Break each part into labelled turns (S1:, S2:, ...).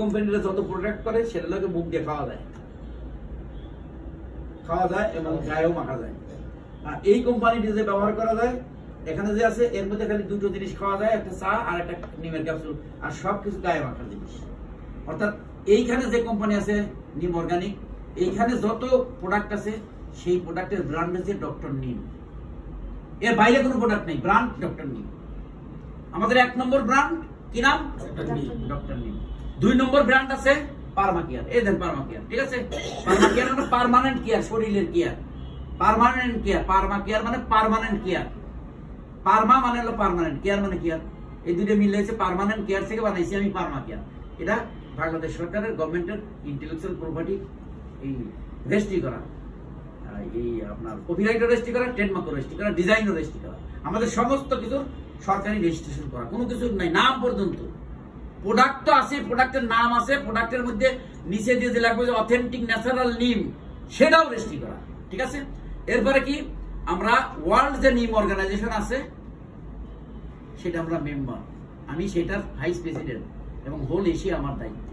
S1: কোম্পানিরা যত প্রোডাক্ট করে সেগুলোকে মুখ দিয়ে খাওয়া যায় এবং গায়েও মাখা যায়। আর এই কোম্পানিটি যে ব্যবহার করা যায় এখানে যে আছে এর মধ্যে খালি দুটো জিনিস খাওয়া যায়, একটা চা আর একটা নিমের ক্যাপসুল, আর সবকিছু গায়ে মাখার জিনিস। অর্থাৎ এইখানে যে কোম্পানি আছে নিম অর্গানিক, এইখানে যত প্রোডাক্ট আছে সেই প্রোডাক্টের ব্র্যান্ড হচ্ছে ডক্টর নিম। এর বাইরে কোনো প্রোডাক্ট নেই, ব্র্যান্ড ডক্টর নিম। আমাদের 1 নম্বর ব্র্যান্ড কি নাম? ডক্টর নিম। 2 নম্বর ব্র্যান্ড আছে পারমাকেয়ার। এই দেন পারমাকেয়ার, ঠিক আছে? পারমাকেয়ার মানে পার্মানেন্ট কেয়ার, শরীরের কেয়ার। পার্মানেন্ট কেয়ার, পারমাকেয়ার মানে পার্মানেন্ট কেয়ার। পারমা মানে হলো পার্মানেন্ট, কেয়ার মানে কেয়ার। এই দুটো মিলে হচ্ছে পার্মানেন্ট কেয়ার থেকে বানাইছি আমি পারমাকেয়ার। এটা বাংলাদেশ সরকারের গভর্নমেন্টের ইন্টেলেকচুয়াল প্রপার্টি এই রেজিস্ট্রি করা, এই আপনার কপিরাইটও রেজিস্ট্রি করা, ট্রেডমার্কও রেজিস্ট্রি করা, ডিজাইনও রেজিস্ট্রি করা। আমাদের সমস্ত কিছু সরকারি রেজিস্ট্রেশন করা, কোনো কিছু নাই, নাম পর্যন্ত। প্রোডাক্ট তো আছে, প্রোডাক্টের নাম আছে, প্রোডাক্টের মধ্যে নিচে দিয়ে যে লাগবে যে অথেন্টিক ন্যাচারাল নিম, সেটাও রেজিস্ট্রি করা, ঠিক আছে? এরপরে কি আমরা ওয়ার্ল্ড যে নিম অর্গানাইজেশন আছে সেটা আমরা মেম্বার, আমি সেটার ভাইস প্রেসিডেন্ট এবং হোল এশিয়া আমার দায়িত্ব।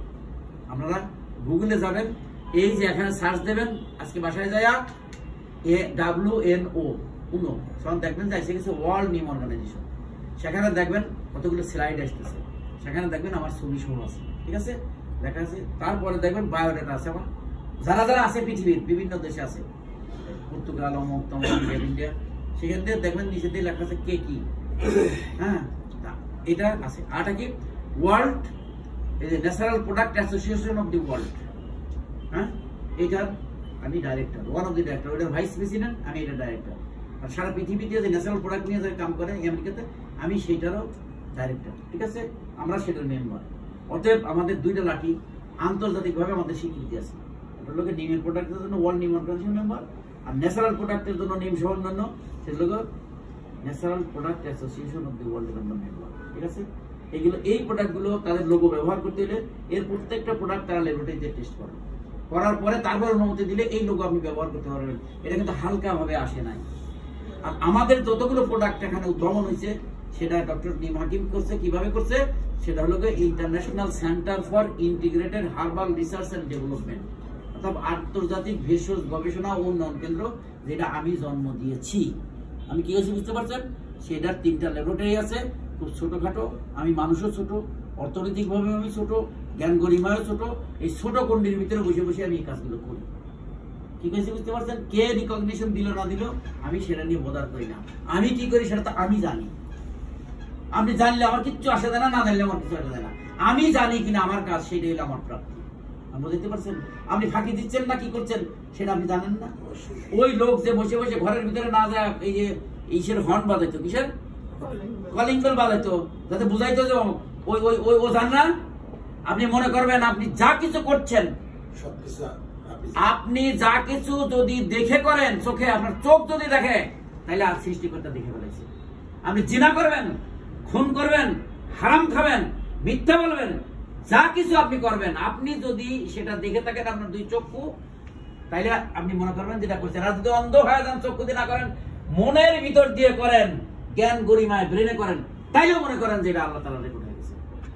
S1: আপনারা গুগলে যাবেন, এই যে এখানে সার্চ দেবেন, আজকে বাসায় যায় WNO UNO, তখন দেখবেন যে এসে গেছে ওয়ার্ল্ড নিম অর্গানাইজেশন। সেখানে দেখবেন কতগুলো স্লাইড আসতেছে, সেখানে দেখবেন আমার ছবি সহ আছে, ঠিক আছে? লেখা আছে। তারপরে দেখবেন বায়োডাটা আছে আমার, যারা যারা আছে পৃথিবীর বিভিন্ন দেশে আছে, পর্তুগাল, অমুক তমুক, ইন্ডিয়া, সেখান থেকে দেখবেন নিচে দিয়ে লেখা আছে কে কি। হ্যাঁ, এটা আছে। আরটা কি world natural product association of the world. হ্যাঁ, এটার আমি director, one of the director, ওটার ভাইস প্রেসিডেন্ট, আমি এটা ডাইরেক্টর। আর সারা পৃথিবীতে যে ন্যাচারাল প্রোডাক্ট নিয়ে যে কাম করে আমেরিকাতে, আমি সেইটারও ডাইরেক্টর, ঠিক আছে? আমরা সেটার মেম্বার। অতএব আমাদের দুইটা লাঠি, আন্তর্জাতিকভাবে আমাদের স্বীকৃতি আছে। ওটার লোকের নিমের প্রোডাক্টের জন্য ওয়ার্ল্ড নিম অর্গানাইজেশন মেম্বার, আর ন্যাচারাল প্রোডাক্টের জন্য নিম সহ অন্যান্য সেগুলো natural product association of the world member, ঠিক আছে? এগুলো এই প্রোডাক্টগুলো তাদের লোগো ব্যবহার করতে হলে এর প্রত্যেকটা প্রোডাক্ট তারা ল্যাবরেটরিতে টেস্ট করে, করার পরে তারপর অনুমতি দিলে এই লোগো আপনি ব্যবহার করতে পারবেন। এটা কিন্তু হালকা ভাবে আসে নাই। আর আমাদের যতগুলো প্রোডাক্ট এখানে উদ্ভাবন হয়েছে সেটা ডক্টর নিম হাকিম করছে। কিভাবে করছে? সেটা হলো international centre for integrated herbal research and development, অর্থাৎ আন্তর্জাতিক ভেষজ গবেষণা ও উন্নয়ন কেন্দ্র, যেটা আমি জন্ম দিয়েছি। আমি কি হয়েছি বুঝতে পারছেন? সেটার 3টা ল্যাবরেটরি আছে, খুব ছোটখাটো। আমি মানুষও ছোট, অর্থনৈতিকভাবে আমি ছোট, জ্ঞান গরিমায়ও ছোট। এই ছোট কন্ডির ভিতরে বসে বসে আমি এই কাজগুলো করি। ঠিক আছে, বুঝতে পারছেন? কে রিকগনিশন দিল না দিল আমি সেটা নিয়ে বোধার করি না। আমি কি করি সেটা তো আমি জানি। আপনি জানলে আমার কিচ্ছু আসে দেয় না, না জানলে আমার কিছু আসে দেয় না। আমি জানি কিনা আমার কাজ, সেটাই হলো আমার প্রাপ্তি। বুঝতে পারছেন? আপনি ফাঁকি দিচ্ছেন না কি করছেন সেটা আপনি জানেন না। ওই লোক যে বসে বসে ঘরের ভিতরে না যায়, এই যে ইসের হর্ন বাজাইতো, কিসের কলিং বেল বাজাইতো, যাতে বুঝাইতো যে ওই ওই ওই ও জান না। আপনি মনে করবেন আপনি যা কিছু করছেন, আপনি যা কিছু যদি দেখে করেন, চোখে আপনার চোখ যদি দেখে, তাহলে আর সৃষ্টিকর্তা দেখে ফেলেছে। আপনি জিনা করবেন, খুন করবেন, হারাম খাবেন, মিথ্যা বলবেন, যা কিছু আপনি করবেন, আপনি যদি সেটা দেখে থাকেন আপনার 2 চক্ষু, তাইলে আপনি মনে করবেন যেটা করছেন। আর যদি অন্ধ হয়ে যান, চক্ষু দিয়ে না করেন, মনের ভিতর দিয়ে করেন, জ্ঞান গরিমায় ব্রেনে করেন, তাইলেও মনে করেন যে এটা আল্লাহ তাআলা রেকর্ড হয়ে গেছে।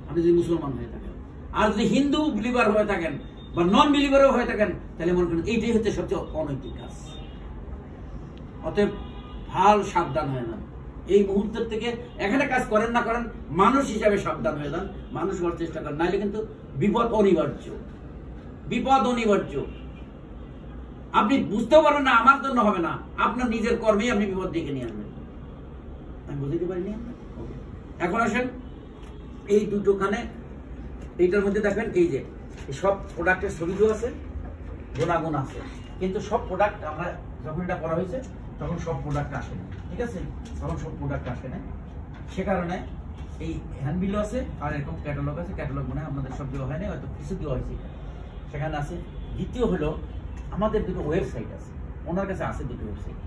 S1: আপনি যদি মুসলমান হয়ে থাকেন, আর যদি হিন্দু বিলিভার হয়ে থাকেন বা নন বিলিভারও হয়ে থাকেন, তাহলে মনে করেন এইটাই হচ্ছে সবচেয়ে অনৈতিক কাজ। অতএব ভাল সাবধান হয়ে যান এই মুহূর্তের থেকে। এখানে কাজ করেন না করেন, মানুষ হিসাবে সাবধান হয়ে যান, মানুষ হওয়ার চেষ্টা করেন, নাহলে কিন্তু বিপদ অনিবার্য। বিপদ অনিবার্য। আপনি বুঝতেও পারবেন না, আমার জন্য হবে না, আপনার নিজের কর্মেই আপনি বিপদ ডেকে নিয়ে আসবেন। আমি বুঝতে পারিনি। এখন আসেন এই দুটোখানে, এইটার মধ্যে দেখেন এই যে সব প্রোডাক্টের ছবিও আছে, গুণাগুণ আছে, কিন্তু সব প্রোডাক্ট আমরা যখন এটা করা হয়েছে তখন সব প্রোডাক্ট আসে না, ঠিক আছে? তখন সব প্রোডাক্ট আসে না, সে কারণে এই হ্যান্ডবিলও আছে আর এরকম ক্যাটালগ আছে। ক্যাটালগ মনে হয় আপনাদের সব দেওয়া হয়নি, হয়তো কিছু দেওয়া হয়েছে, সেখানে আছে। দ্বিতীয় হলো আমাদের 2টো ওয়েবসাইট আছে, ওনার কাছে আছে 2টো ওয়েবসাইট।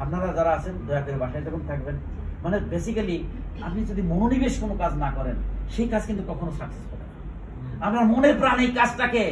S1: আপনারা যারা আছেন দয়া করে বাসায় যখন থাকবেন, মানে বেসিক্যালি আপনি যদি মনোনিবেশ কোনো কাজ না করেন, সেই কাজ কিন্তু কখনো সাকসেস হবে না। আপনার মনের প্রাণ এই কাজটাকে